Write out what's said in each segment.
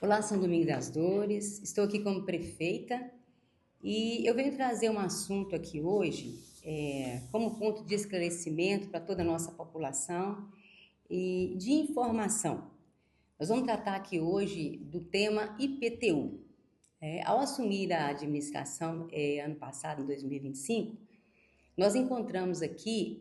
Olá, São Domingos das Dores. Estou aqui como prefeita e eu venho trazer um assunto aqui hoje como ponto de esclarecimento para toda a nossa população e de informação. Nós vamos tratar aqui hoje do tema IPTU. Ao assumir a administração ano passado, em 2025, nós encontramos aqui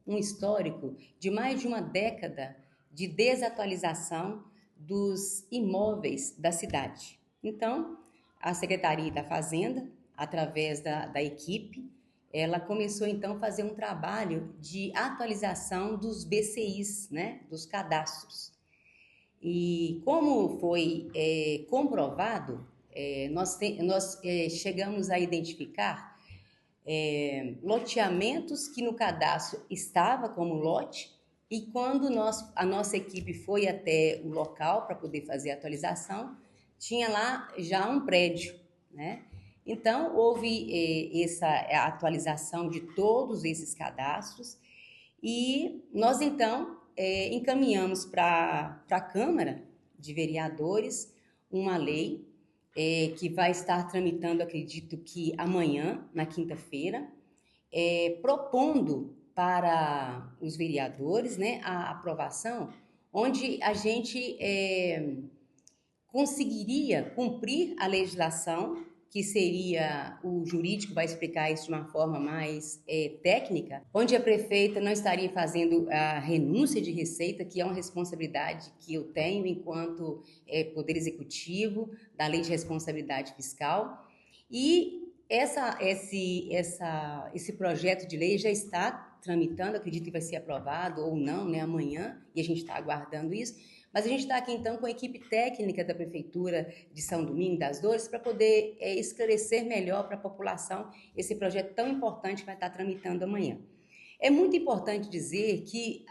um histórico de mais de uma década de desatualização dos imóveis da cidade. Então, a Secretaria da Fazenda, através da equipe, ela começou então a fazer um trabalho de atualização dos BCIs, né, dos cadastros. E como foi comprovado, nós chegamos a identificar loteamentos que no cadastro estava como lote, e quando a nossa equipe foi até o local para poder fazer a atualização, tinha lá já um prédio, né? Então, houve essa atualização de todos esses cadastros e nós, então, encaminhamos para a Câmara de Vereadores uma lei que vai estar tramitando, acredito que amanhã, na quinta-feira, propondo para os vereadores, né, a aprovação, onde a gente conseguiria cumprir a legislação, que seria, o jurídico vai explicar isso de uma forma mais técnica, onde a prefeita não estaria fazendo a renúncia de receita, que é uma responsabilidade que eu tenho enquanto Poder Executivo, da Lei de Responsabilidade Fiscal, e esse projeto de lei já está tramitando, acredito que vai ser aprovado ou não, né, amanhã, e a gente está aguardando isso. Mas a gente está aqui então com a equipe técnica da Prefeitura de São Domingos das Dores para poder esclarecer melhor para a população esse projeto tão importante que vai estar tramitando amanhã. É muito importante dizer que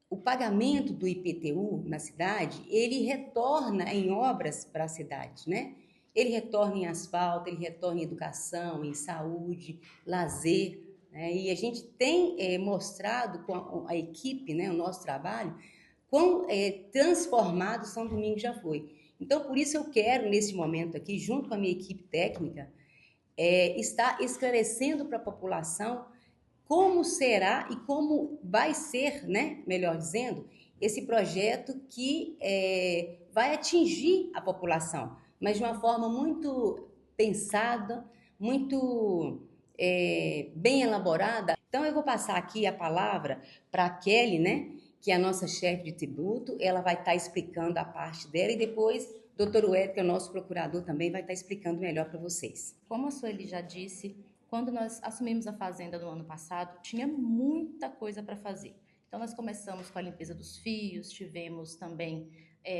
o pagamento do IPTU na cidade, ele retorna em obras para a cidade, né? Ele retorna em asfalto, ele retorna em educação, em saúde, lazer, né? E a gente tem mostrado com a equipe, né, o nosso trabalho, quão transformado São Domingos já foi. Então, por isso eu quero, nesse momento aqui, junto com a minha equipe técnica, estar esclarecendo para a população como será e como vai ser, né, melhor dizendo, esse projeto que vai atingir a população, mas de uma forma muito pensada, muito bem elaborada. Então, eu vou passar aqui a palavra para a Kelly, né, que é a nossa chefe de tributo. Ela vai estar explicando a parte dela e depois o doutor Wed, que é o nosso procurador, também vai estar explicando melhor para vocês. Como a Sueli já disse, quando nós assumimos a fazenda no ano passado, tinha muita coisa para fazer. Então, nós começamos com a limpeza dos fios, tivemos também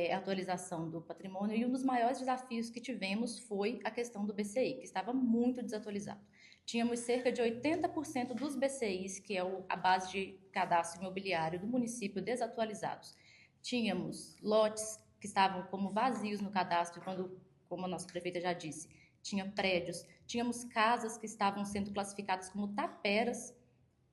a atualização do patrimônio, e um dos maiores desafios que tivemos foi a questão do BCI, que estava muito desatualizado. Tínhamos cerca de 80% dos BCIs, que é a base de cadastro imobiliário do município, desatualizados. Tínhamos lotes que estavam como vazios no cadastro, quando, como a nossa prefeita já disse, tinha prédios, tínhamos casas que estavam sendo classificadas como taperas,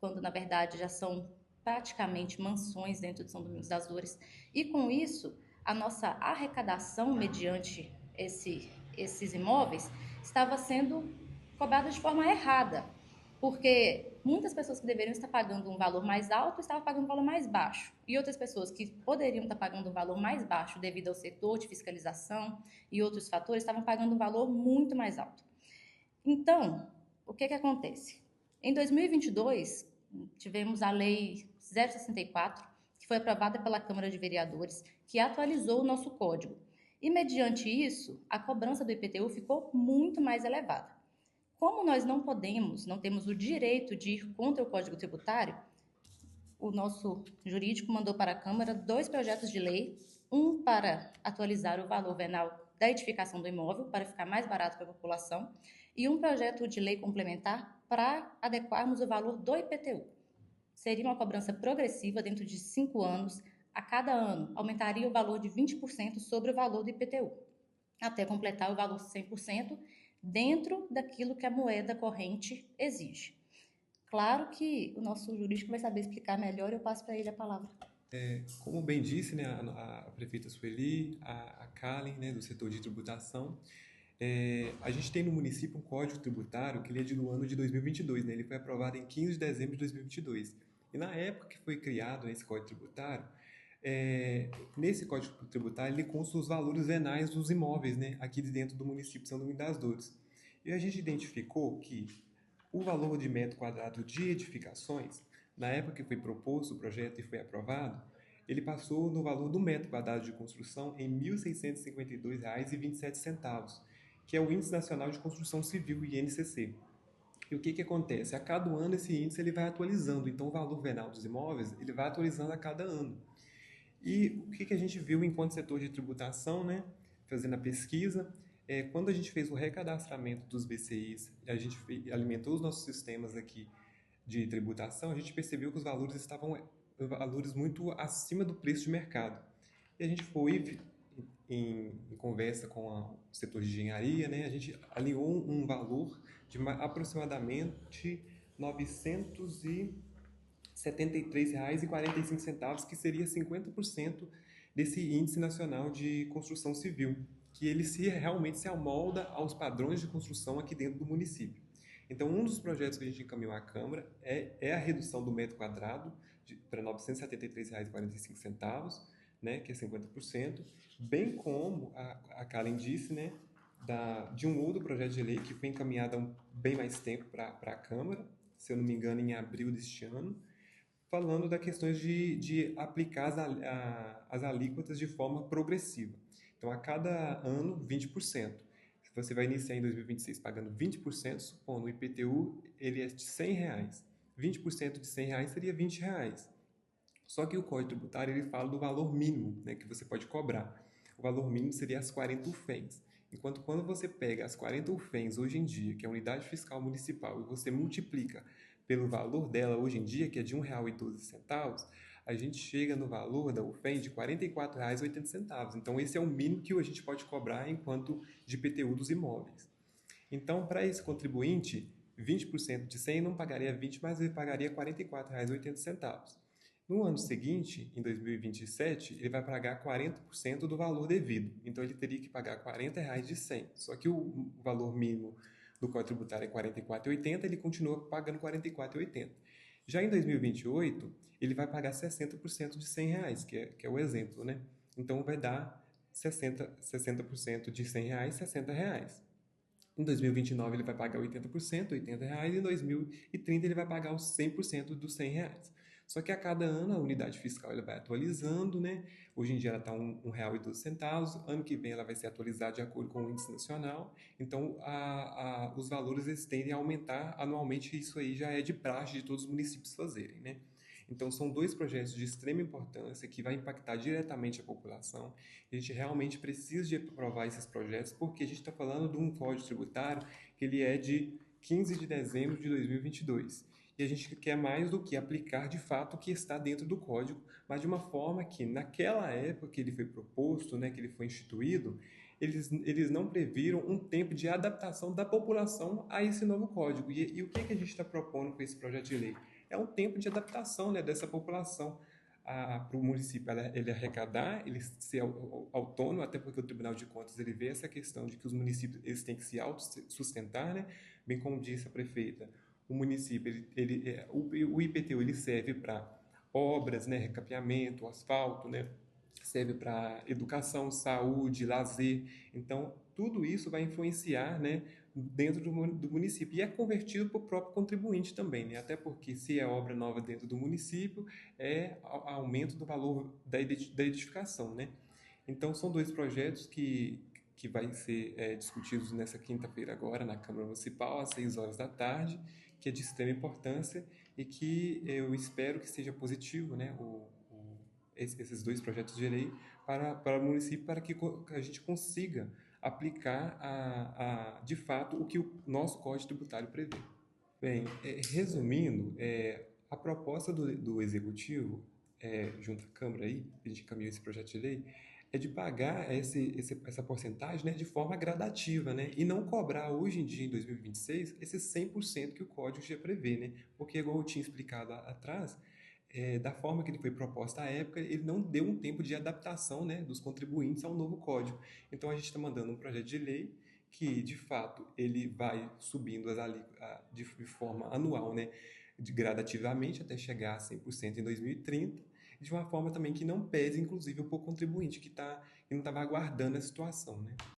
quando na verdade já são praticamente mansões dentro de São Domingos das Dores. E com isso, a nossa arrecadação mediante esses imóveis estava sendo cobrada de forma errada, porque muitas pessoas que deveriam estar pagando um valor mais alto estavam pagando um valor mais baixo, e outras pessoas que poderiam estar pagando um valor mais baixo devido ao setor de fiscalização e outros fatores estavam pagando um valor muito mais alto. Então, o que acontece? Em 2022, tivemos a Lei 064, que foi aprovada pela Câmara de Vereadores, que atualizou o nosso código. E, mediante isso, a cobrança do IPTU ficou muito mais elevada. Como nós não temos o direito de ir contra o Código Tributário, o nosso jurídico mandou para a Câmara 2 projetos de lei, um para atualizar o valor venal da edificação do imóvel, para ficar mais barato para a população, e um projeto de lei complementar para adequarmos o valor do IPTU. Seria uma cobrança progressiva dentro de 5 anos. A cada ano, aumentaria o valor de 20% sobre o valor do IPTU, até completar o valor 100% dentro daquilo que a moeda corrente exige. Claro que o nosso jurídico vai saber explicar melhor, eu passo para ele a palavra. Como bem disse, né, a prefeita Sueli, a Kalen, né, do setor de tributação, a gente tem no município um código tributário que ele é do ano de 2022, né? Ele foi aprovado em 15 de dezembro de 2022. E na época que foi criado esse código tributário, nesse código tributário ele consta os valores venais dos imóveis, né, aqui de dentro do município de São Domingos das Dores. E a gente identificou que o valor de metro quadrado de edificações, na época que foi proposto o projeto e foi aprovado, ele passou no valor do metro quadrado de construção em R$ 1.652,27, que é o Índice Nacional de Construção Civil, INCC. E o que acontece? A cada ano esse índice ele vai atualizando, então o valor venal dos imóveis ele vai atualizando a cada ano. E o que a gente viu enquanto setor de tributação, né, fazendo a pesquisa, quando a gente fez o recadastramento dos BCIs, a gente alimentou os nossos sistemas aqui de tributação, a gente percebeu que os valores estavam valores muito acima do preço de mercado. E a gente foi em conversa com o setor de engenharia, né, a gente alinhou um valor de aproximadamente R$ 973,45, que seria 50% desse Índice Nacional de Construção Civil, que ele realmente se amolda aos padrões de construção aqui dentro do município. Então, um dos projetos que a gente encaminhou à Câmara é a redução do metro quadrado para R$ 973,45, né, que é 50%, bem como a Karen disse, né, de um outro projeto de lei que foi encaminhado há bem mais tempo para a Câmara, se eu não me engano, em abril deste ano, falando das questões de aplicar as alíquotas de forma progressiva. Então, a cada ano, 20%. Se você vai iniciar em 2026 pagando 20%, supondo o IPTU ele é de R$ 100. 20% de R$ 100 seria R$ 20. Só que o Código Tributário ele fala do valor mínimo, né, que você pode cobrar. O valor mínimo seria as 40 UFENs. Enquanto quando você pega as 40 UFENs hoje em dia, que é a unidade fiscal municipal, e você multiplica pelo valor dela hoje em dia, que é de R$ 1,12, a gente chega no valor da UFEM de R$ 44,80. Então, esse é o mínimo que a gente pode cobrar enquanto de IPTU dos imóveis. Então, para esse contribuinte, 20% de 100 não pagaria 20, mas ele pagaria R$ 44,80. No ano seguinte, em 2027, ele vai pagar 40% do valor devido. Então, ele teria que pagar R$ 40 de 100. Só que o valor mínimo do Código Tributário é R$ 44,80, ele continua pagando R$ 44,80. Já em 2028, ele vai pagar 60% de R$ 100, que é o exemplo, né? Então, vai dar 60% de R$ 100, R$ 60. Em 2029 ele vai pagar 80%, R$ 80, e em 2030 ele vai pagar os 100% dos R$ 100. Só que a cada ano a unidade fiscal ela vai atualizando, né? Hoje em dia ela está R$ 1,12, ano que vem ela vai ser atualizada de acordo com o índice nacional, então os valores eles tendem a aumentar anualmente, e isso aí já é de praxe de todos os municípios fazerem, né? Então, são dois projetos de extrema importância que vai impactar diretamente a população. A gente realmente precisa de aprovar esses projetos porque a gente está falando de um código tributário que ele é de 15 de dezembro de 2022. E a gente quer mais do que aplicar de fato o que está dentro do código, mas de uma forma que, naquela época que ele foi proposto, né, que ele foi instituído, eles não previram um tempo de adaptação da população a esse novo código. E o que a gente está propondo com esse projeto de lei? É um tempo de adaptação, né, dessa população para o município ele arrecadar, ele ser autônomo, até porque o Tribunal de Contas ele vê essa questão de que os municípios eles têm que se autossustentar, né? Bem como disse a prefeita, o município o IPTU ele serve para obras, né, recapeamento, asfalto, né? Serve para educação, saúde, lazer. Então, tudo isso vai influenciar, né, dentro do município. E é convertido para o próprio contribuinte também, né? Até porque se é obra nova dentro do município, é aumento do valor da edificação, né? Então, são dois projetos que vai ser discutidos nessa quinta-feira agora na Câmara Municipal, às 6 horas da tarde, que é de extrema importância e que eu espero que seja positivo, né? Esses dois projetos de lei para o município, para que a gente consiga aplicar de fato o que o nosso Código Tributário prevê. Bem, resumindo, a proposta do Executivo, junto à Câmara, aí, a gente encaminhou esse projeto de lei, é de pagar essa porcentagem, né, de forma gradativa, né, e não cobrar hoje em dia, em 2026, esse 100% que o Código já prevê, né, porque, igual eu tinha explicado atrás, da forma que ele foi proposto à época, ele não deu um tempo de adaptação, né, dos contribuintes ao novo código. Então, a gente está mandando um projeto de lei que, de fato, ele vai subindo as alíquotas de forma anual, né, gradativamente até chegar a 100% em 2030, de uma forma também que não pese, inclusive, para o contribuinte que não estava aguardando a situação, né?